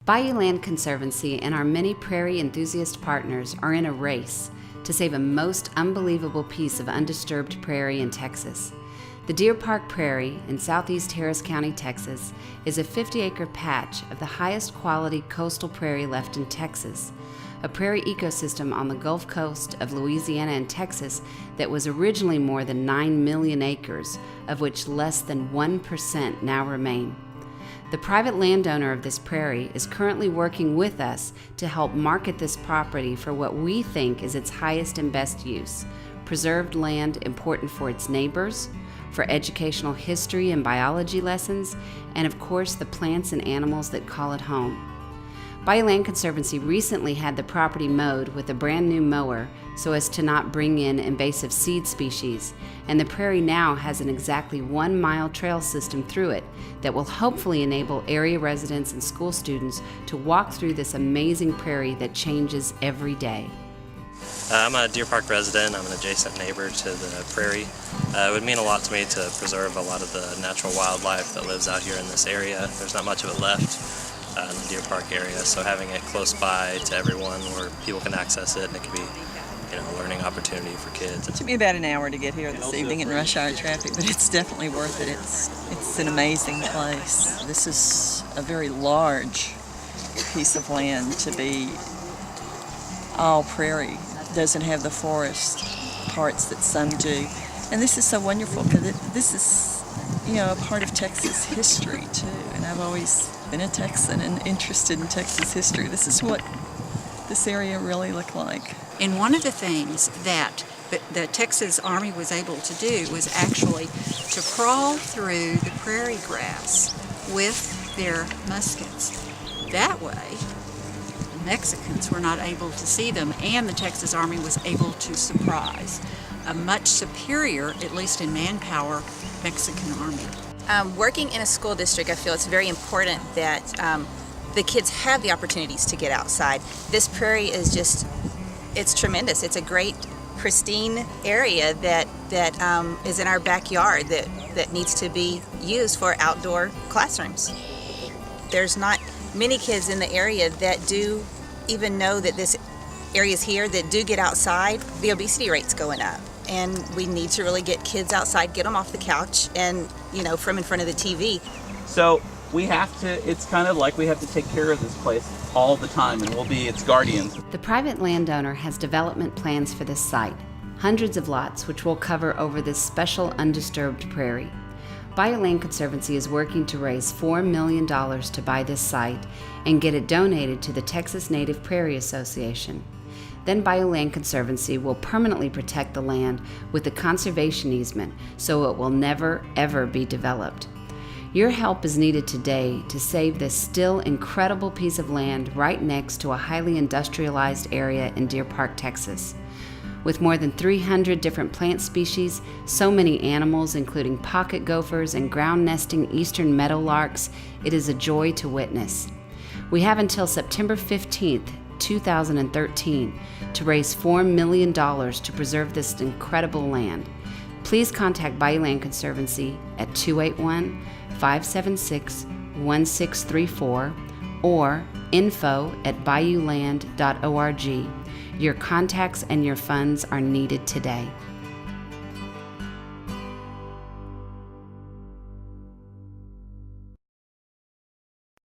Bayou Land Conservancy and our many prairie enthusiast partners are in a race to save a most unbelievable piece of undisturbed prairie in Texas. The Deer Park Prairie in southeast Harris County, Texas, is a 50-acre patch of the highest quality coastal prairie left in Texas, a prairie ecosystem on the Gulf Coast of Louisiana and Texas that was originally more than 9 million acres, of which less than 1% now remain. The private landowner of this prairie is currently working with us to help market this property for what we think is its highest and best use: preserved land important for its neighbors, for educational history and biology lessons, and of course the plants and animals that call it home. Bayou Land Conservancy recently had the property mowed with a brand new mower so as to not bring in invasive seed species, and the prairie now has an exactly 1-mile trail system through it that will hopefully enable area residents and school students to walk through this amazing prairie that changes every day. I'm a Deer Park resident. I'm an adjacent neighbor to the prairie. It would mean a lot to me to preserve a lot of the natural wildlife that lives out here in this area. There's not much of it left in the Deer Park area, so having it close by to everyone where people can access it, and it can be, a learning opportunity for kids. It took me about an hour to get here this evening in rush hour traffic, but it's definitely worth it. It's an amazing place. This is a very large piece of land to be all prairie. It doesn't have the forest parts that some do. And this is so wonderful because this is, a part of Texas history too. And I've always been a Texan and interested in Texas history. This is what this area really looked like. And one of the things that the Texas Army was able to do was actually to crawl through the prairie grass with their muskets. That way, the Mexicans were not able to see them, and the Texas Army was able to surprise a much superior, at least in manpower, Mexican army. Working in a school district, I feel it's very important that the kids have the opportunities to get outside. This prairie is it's tremendous. It's a great, pristine area that is in our backyard that needs to be used for outdoor classrooms. There's not many kids in the area that do even know that this area is here, that do get outside. The obesity rate's going up, and we need to really get kids outside, get them off the couch and, from in front of the TV. So it's kind of like we have to take care of this place all the time, and we'll be its guardians. The private landowner has development plans for this site, hundreds of lots which will cover over this special undisturbed prairie. Bayou Land Conservancy is working to raise $4 million to buy this site and get it donated to the Texas Native Prairie Association. Then Bayou Land Conservancy will permanently protect the land with a conservation easement so it will never, ever be developed. Your help is needed today to save this still incredible piece of land right next to a highly industrialized area in Deer Park, Texas. With more than 300 different plant species, so many animals including pocket gophers and ground-nesting eastern meadowlarks, it is a joy to witness. We have until September 15th, 2013 to raise $4 million to preserve this incredible land. Please contact Bayou Land Conservancy at 281-576-1634 or info@bayouland.org. Your contacts and your funds are needed today.